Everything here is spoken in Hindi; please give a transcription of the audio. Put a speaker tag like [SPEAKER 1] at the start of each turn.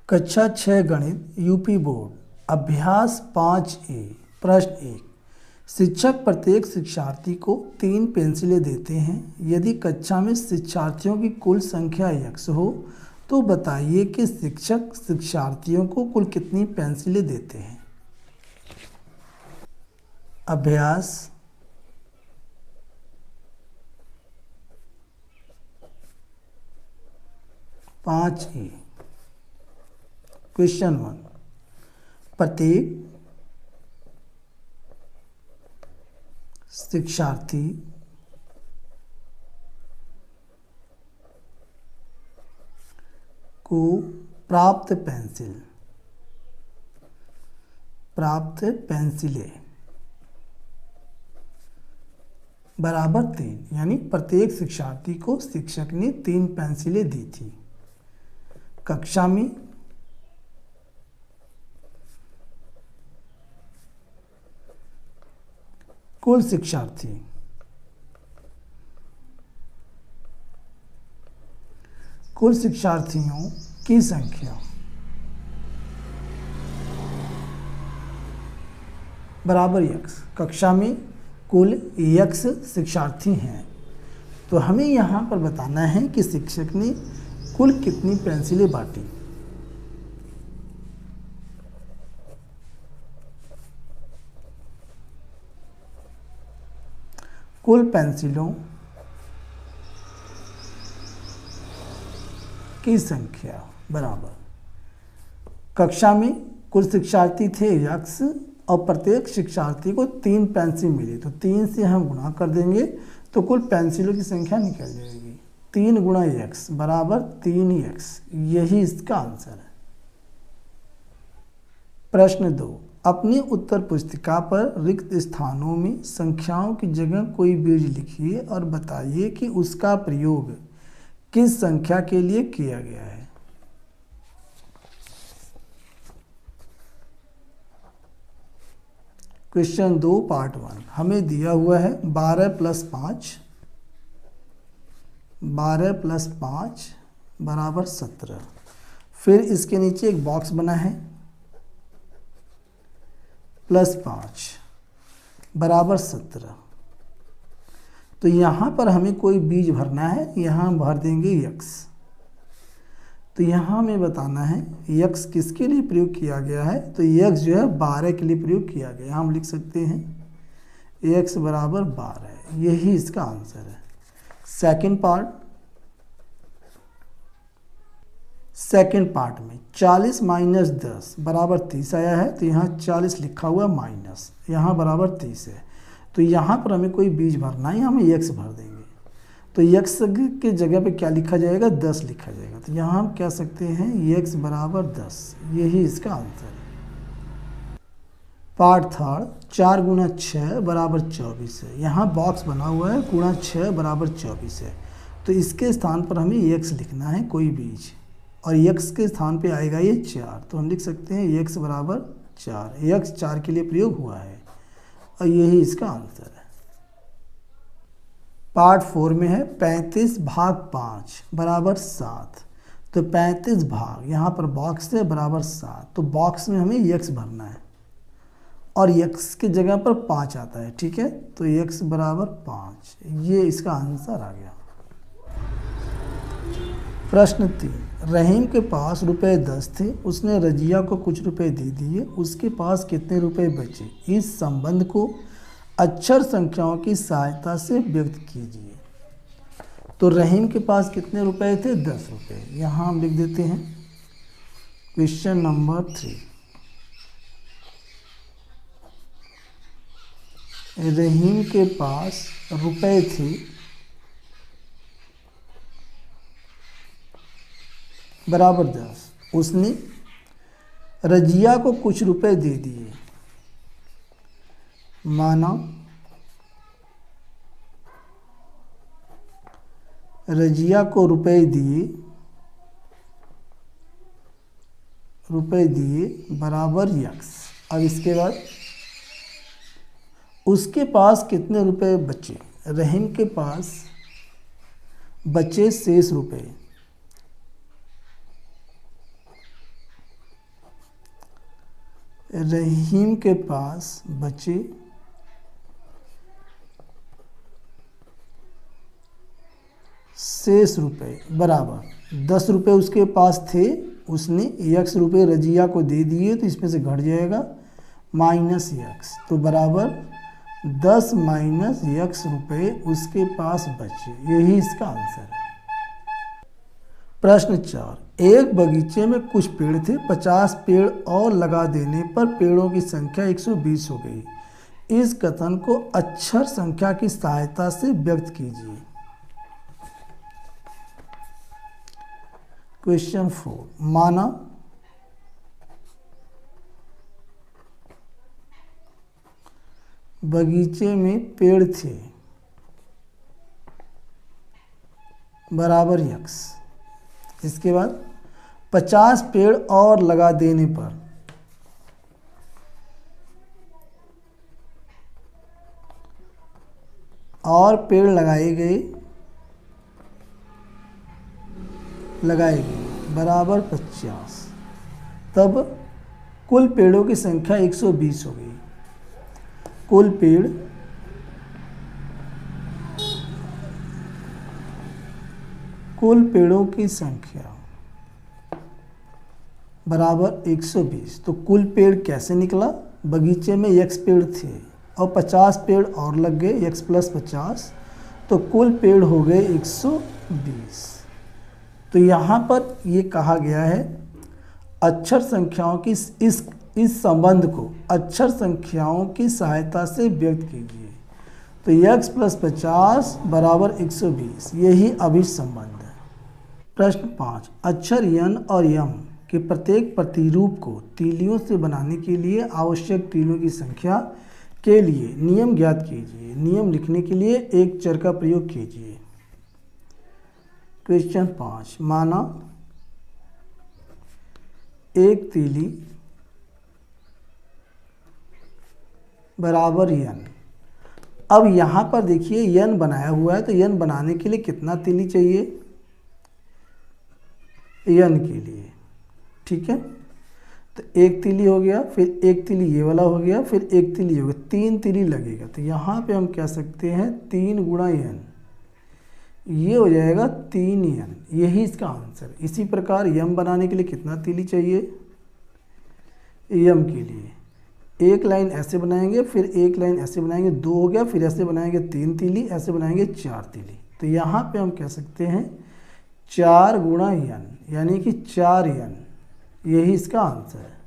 [SPEAKER 1] कक्षा 6 गणित यूपी बोर्ड अभ्यास 5A प्रश्न 1। शिक्षक प्रत्येक शिक्षार्थी को 3 पेंसिलें देते हैं। यदि कक्षा में शिक्षार्थियों की कुल संख्या x हो तो बताइए कि शिक्षक शिक्षार्थियों को कुल कितनी पेंसिलें देते हैं। अभ्यास 5A क्वेश्चन 1। प्रत्येक शिक्षार्थी को प्राप्त पेंसिलें बराबर 3, यानी प्रत्येक शिक्षार्थी को शिक्षक ने 3 पेंसिलें दी थी। कक्षा में कुल शिक्षार्थियों की संख्या बराबर x। कक्षा में कुल x शिक्षार्थी हैं, तो हमें यहाँ पर बताना है कि शिक्षक ने कुल कितनी पेंसिलें बांटी। कुल पेंसिलों की संख्या बराबर कक्षा में कुल शिक्षार्थी थे x और प्रत्येक शिक्षार्थी को 3 पेंसिल मिली, तो 3 से हम गुणा कर देंगे तो कुल पेंसिलों की संख्या निकल जाएगी। 3 गुणा x बराबर 3x, यही इसका आंसर है। प्रश्न 2। अपनी उत्तर पुस्तिका पर रिक्त स्थानों में संख्याओं की जगह कोई बीज लिखिए और बताइए कि उसका प्रयोग किस संख्या के लिए किया गया है। Question 2 part 1। हमें दिया हुआ है 12 + 5 बराबर 17। फिर इसके नीचे एक बॉक्स बना है +5 बराबर 17। तो यहाँ पर हमें कोई बीज भरना है, यहाँ हम भर देंगे x। तो यहाँ हमें बताना है x किसके लिए प्रयोग किया गया है, तो x जो है 12 के लिए प्रयोग किया गया। हम लिख सकते हैं x बराबर 12, यही इसका आंसर है। सेकंड पार्ट में 40 - 10 बराबर 30 आया है, तो यहाँ 40 लिखा हुआ माइनस, यहाँ बराबर 30 है। तो यहाँ पर हमें कोई बीज भरना है, हमें x भर देंगे। तो x के जगह पे क्या लिखा जाएगा, 10 लिखा जाएगा। तो यहाँ हम कह सकते हैं x बराबर 10, यही इसका आंसर है। पार्ट 3 4 × 6 बराबर 24 है। यहाँ बॉक्स बना हुआ है गुणा 6 बराबर 24 है, तो इसके स्थान पर हमें x लिखना है कोई बीज, और x के स्थान पे आएगा ये 4, तो हम लिख सकते हैं x बराबर 4। x 4 के लिए प्रयोग हुआ है और यही इसका आंसर है। पार्ट 4 में है 35 भाग 5 बराबर 7। तो 35 भाग, यहाँ पर बॉक्स है बराबर 7, तो बॉक्स में हमें x भरना है और x की जगह पर 5 आता है, ठीक है। तो x बराबर 5, ये इसका आंसर आ गया। प्रश्न 3। रहीम के पास रुपए 10 थे, उसने रजिया को कुछ रुपए दे दिए, उसके पास कितने रुपए बचे। इस संबंध को अक्षर संख्याओं की सहायता से व्यक्त कीजिए। तो रहीम के पास कितने रुपए थे, 10 रुपए। यहाँ हम लिख देते हैं क्वेश्चन नंबर 3। रहीम के पास रुपए थे बराबर 10, उसने रजिया को कुछ रुपए दे दिए। माना रजिया को रुपए दिए बराबर x। अब इसके बाद उसके पास कितने रुपए बचे। रहीम के पास बचे शेष रुपए रहीम के पास बचे 6 रुपये बराबर 10 रुपये उसके पास थे, उसने x रुपये रजिया को दे दिए, तो इसमें से घट जाएगा -x, तो बराबर 10 माइनस x रुपये उसके पास बचे। यही इसका आंसर है। प्रश्न 4, एक बगीचे में कुछ पेड़ थे, 50 पेड़ और लगा देने पर पेड़ों की संख्या 120 हो गई। इस कथन को अक्षर संख्या की सहायता से व्यक्त कीजिए। क्वेश्चन 4, माना बगीचे में पेड़ थे बराबर x, इसके बाद 50 पेड़ और लगा देने पर और पेड़ लगाए गए बराबर 50, तब कुल पेड़ों की संख्या 120 हो गई। कुल पेड़ों की संख्या बराबर 120, तो कुल पेड़ कैसे निकला? बगीचे में x पेड़ थे और 50 पेड़ और लग गए, x + 50, तो कुल पेड़ हो गए 120। तो यहाँ पर ये कहा गया है अक्षर संख्याओं की इस संबंध को अक्षर संख्याओं की सहायता से व्यक्त कीजिए। तो x + 50 बराबर 120, यही अभिष्ट संबंध है। प्रश्न 5, अक्षर यन और यम के प्रत्येक प्रतिरूप को तीलियों से बनाने के लिए आवश्यक तीलियों की संख्या के लिए नियम ज्ञात कीजिए। नियम लिखने के लिए एक चर का प्रयोग कीजिए। क्वेश्चन 5, माना एक तीली बराबर यन। अब यहाँ पर देखिए यन बनाया हुआ है, तो यन बनाने के लिए कितना तीली चाहिए? यन के लिए, ठीक है। तो एक तीली हो गया, फिर एक तीली ये वाला हो गया, फिर एक तीली हो गया, 3 तीली लगेगा। तो यहाँ पे हम कह सकते हैं 3 गुणा यन, ये हो जाएगा 3 यन, यही इसका आंसर। इसी प्रकार यम बनाने के लिए कितना तीली चाहिए? यम के लिए एक लाइन ऐसे बनाएंगे, फिर एक लाइन ऐसे बनाएंगे, 2 हो गया, फिर ऐसे बनाएंगे 3 तीली, ऐसे बनाएंगे 4 तीली। तो यहाँ पे हम कह सकते हैं 4 गुणा यन, यानी कि 4 यन, यही इसका आंसर है।